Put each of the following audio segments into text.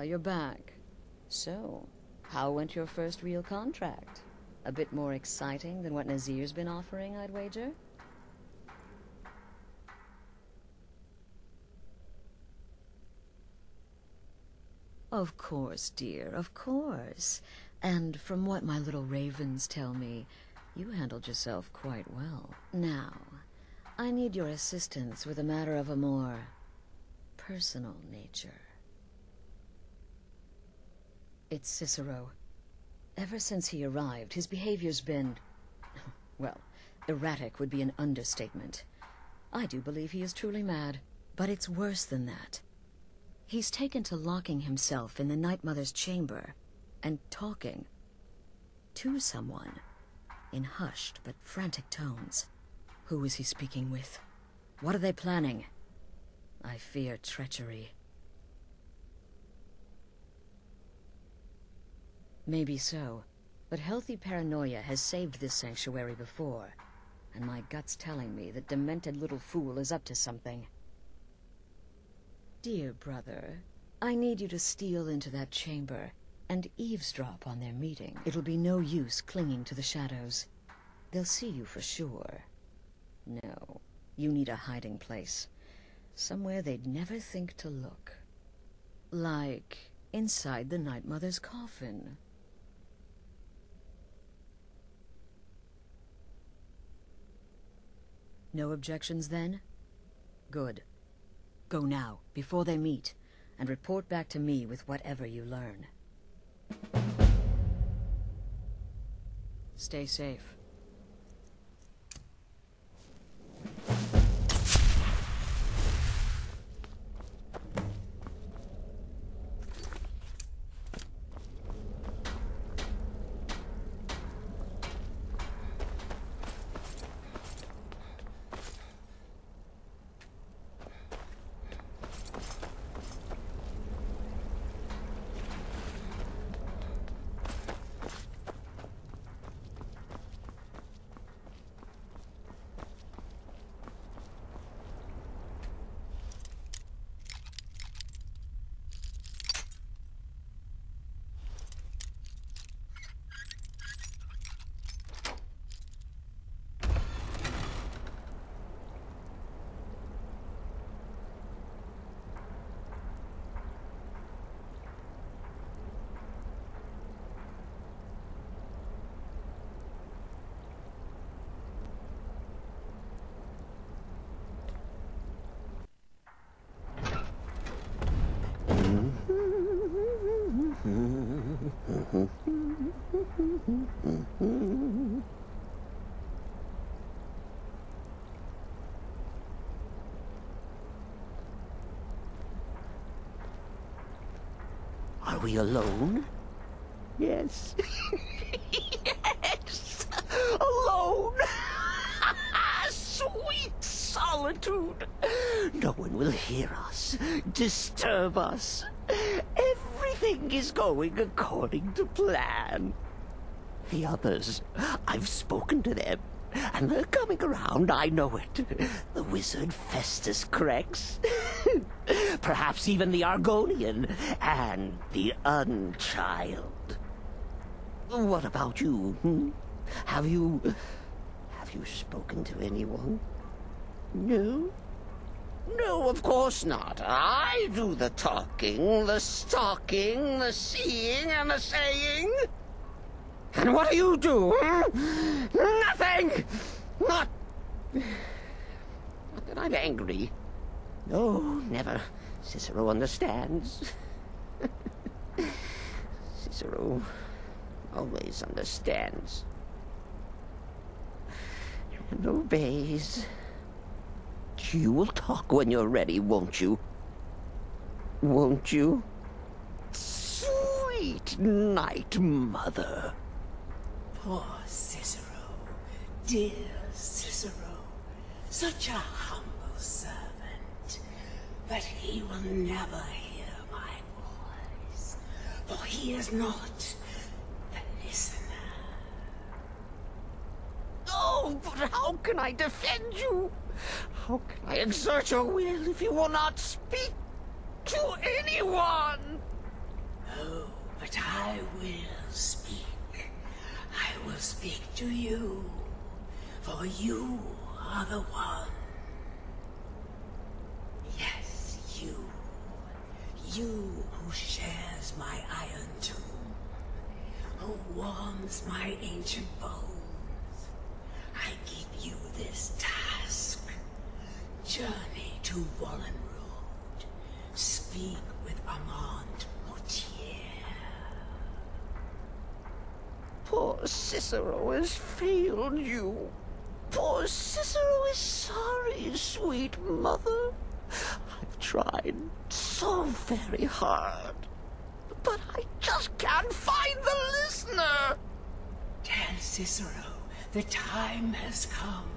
you're back. So, how went your first real contract? A bit more exciting than what Nazir's been offering, I'd wager? Of course, dear, of course. And from what my little ravens tell me, you handled yourself quite well. Now, I need your assistance with a matter of a more personal nature. It's Cicero. Ever since he arrived, his behavior's been... well, erratic would be an understatement. I do believe he is truly mad, but it's worse than that. He's taken to locking himself in the Night Mother's chamber and talking to someone in hushed but frantic tones. Who is he speaking with? What are they planning? I fear treachery. Maybe so, but healthy paranoia has saved this sanctuary before, and my gut's telling me that demented little fool is up to something. Dear brother, I need you to steal into that chamber and eavesdrop on their meeting. It'll be no use clinging to the shadows. They'll see you for sure. No, you need a hiding place. Somewhere they'd never think to look. Like inside the Night Mother's coffin. No objections then? Good. Go now, before they meet, and report back to me with whatever you learn. Stay safe. Are we alone? Yes. Yes! Alone! Sweet solitude! No one will hear us, disturb us. Everything is going according to plan. The others, I've spoken to them, and they're coming around, I know it. The wizard Festus Crex. Perhaps even the Argonian and the Unchild. What about you? Hmm? Have you spoken to anyone? No? No, of course not. I do the talking, the stalking, the seeing, and the saying. And what do you do? Hmm? Nothing! Not that I'm angry. No, never. Cicero understands. Cicero always understands. And obeys. You will talk when you're ready, won't you? Won't you? Sweet Night Mother. Poor Cicero. Dear Cicero. Such a humble servant. But he will never hear my voice. For he is not the listener. Oh, but how can I defend you? How can I exert your will if you will not speak to anyone? But I will speak. I will speak to you, for you are the one. Yes, you. You who shares my iron tomb, who warms my ancient bones. I give you this task. Journey to Wallenroad. Speak with Armand Mortier. Poor Cicero has failed you. Poor Cicero is sorry, sweet mother. I've tried so very hard, but I just can't find the listener. Tell Cicero the time has come.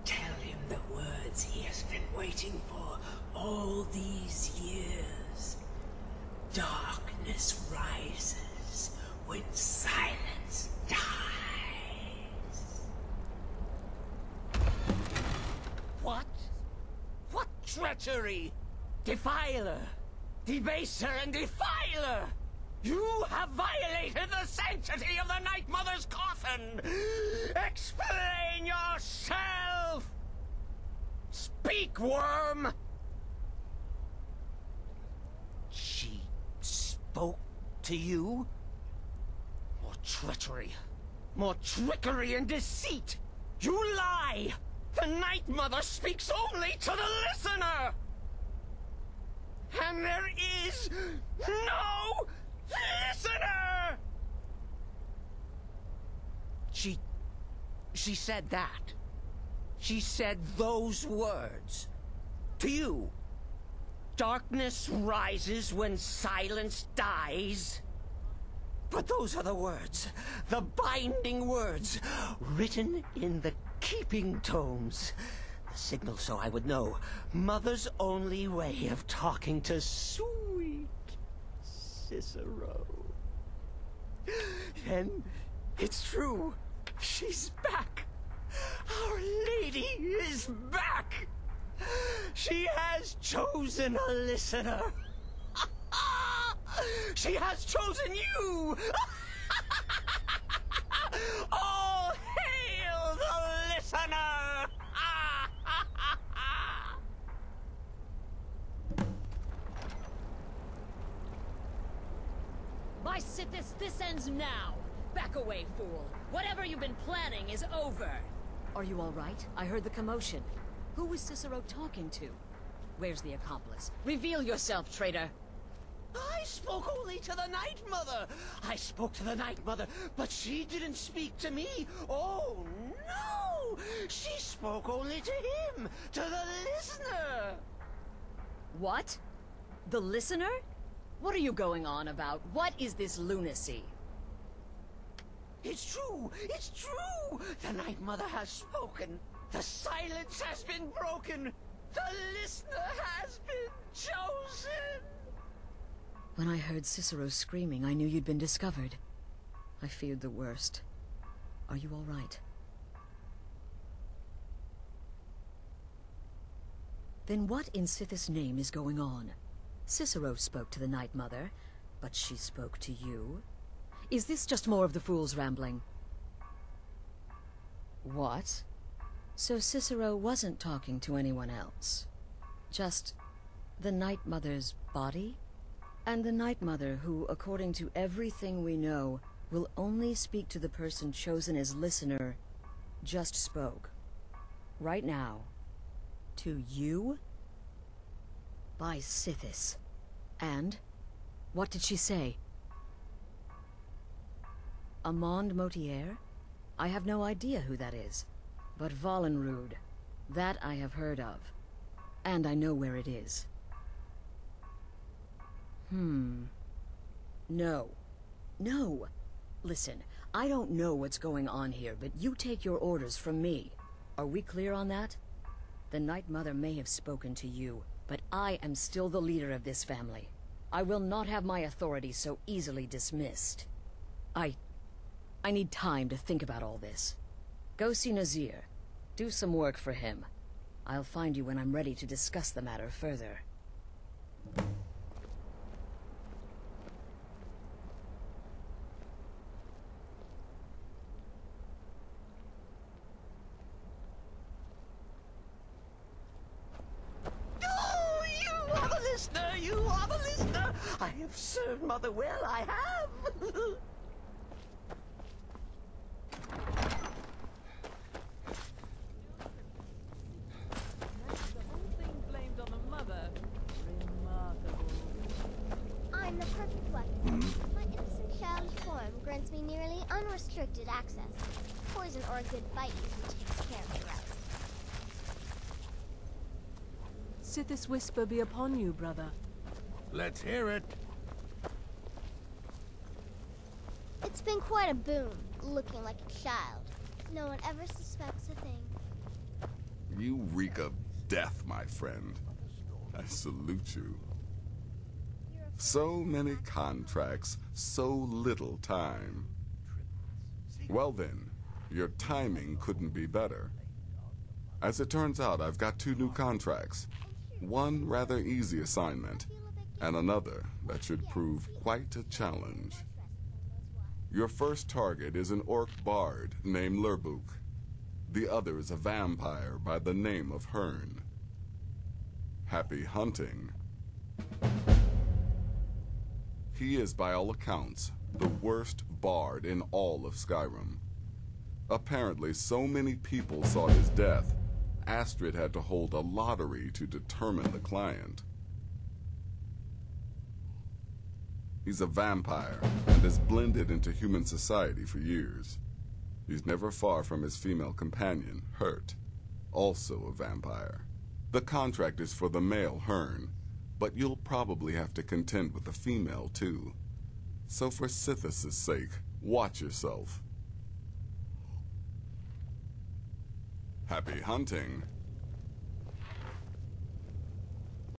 Tell him the words he has been waiting for all these years. Darkness rises when silence dies. What? What treachery? Defiler! Debaser and defiler! You have violated the sanctity of the Night Mother's coffin! Explain yourself! Speak, worm! She spoke to you? More treachery. More trickery and deceit! You lie! The Night Mother speaks only to the listener! And there is no listener! She said that. She said those words. To you. Darkness rises when silence dies. But those are the words, the binding words, written in the keeping tomes. The signal so I would know. Mother's only way of talking to sweet Cicero. And it's true. She's back. Our Lady is back. She has chosen a listener. She has chosen you. All hail the listener. By Sithis, this ends now. Back away, fool. Whatever you've been planning is over. Are you all right? I heard the commotion. Who was Cicero talking to? Where's the accomplice? Reveal yourself, traitor. I spoke only to the Night Mother. I spoke to the Night Mother, but she didn't speak to me. Oh, no! She spoke only to him, to the listener. What? The listener? What are you going on about? What is this lunacy? It's true! It's true! The Night Mother has spoken. The silence has been broken. The listener has been chosen. When I heard Cicero screaming, I knew you'd been discovered. I feared the worst. Are you all right? Then what in Sithis' name is going on? Cicero spoke to the Night Mother, but she spoke to you? Is this just more of the fool's rambling? What? So Cicero wasn't talking to anyone else? Just the Night Mother's body? And the Night Mother who, according to everything we know, will only speak to the person chosen as listener, just spoke. Right now. To you? By Sithis. And? What did she say? Armand Mortier? I have no idea who that is. But Wallenrood, that I have heard of. And I know where it is. No. No. Listen, I don't know what's going on here, but you take your orders from me. Are we clear on that? The Night Mother may have spoken to you, but I am still the leader of this family. I will not have my authority so easily dismissed. I need time to think about all this. Go see Nazir. Do some work for him. I'll find you when I'm ready to discuss the matter further. I have served Mother well, I have. The whole thing blamed on the mother. Remarkable. I'm the perfect weapon. My innocent childish form grants me nearly unrestricted access. Poison or a good bite usually takes care of the rest. Sithis whisper be upon you, brother. Let's hear it. It's been quite a boon, looking like a child. No one ever suspects a thing. You reek of death, my friend. I salute you. So many contracts, so little time. Well then, your timing couldn't be better. As it turns out, I've got 2 new contracts. One rather easy assignment, and another that should prove quite a challenge. Your first target is an orc bard named Lurbuk. The other is a vampire by the name of Hearn. Happy hunting. He is, by all accounts, the worst bard in all of Skyrim. Apparently, so many people sought his death, Astrid had to hold a lottery to determine the client. He's a vampire and has blended into human society for years. He's never far from his female companion, Hurt, also a vampire. The contract is for the male Hearn, but you'll probably have to contend with the female too. So for Sithis' sake, watch yourself. Happy hunting.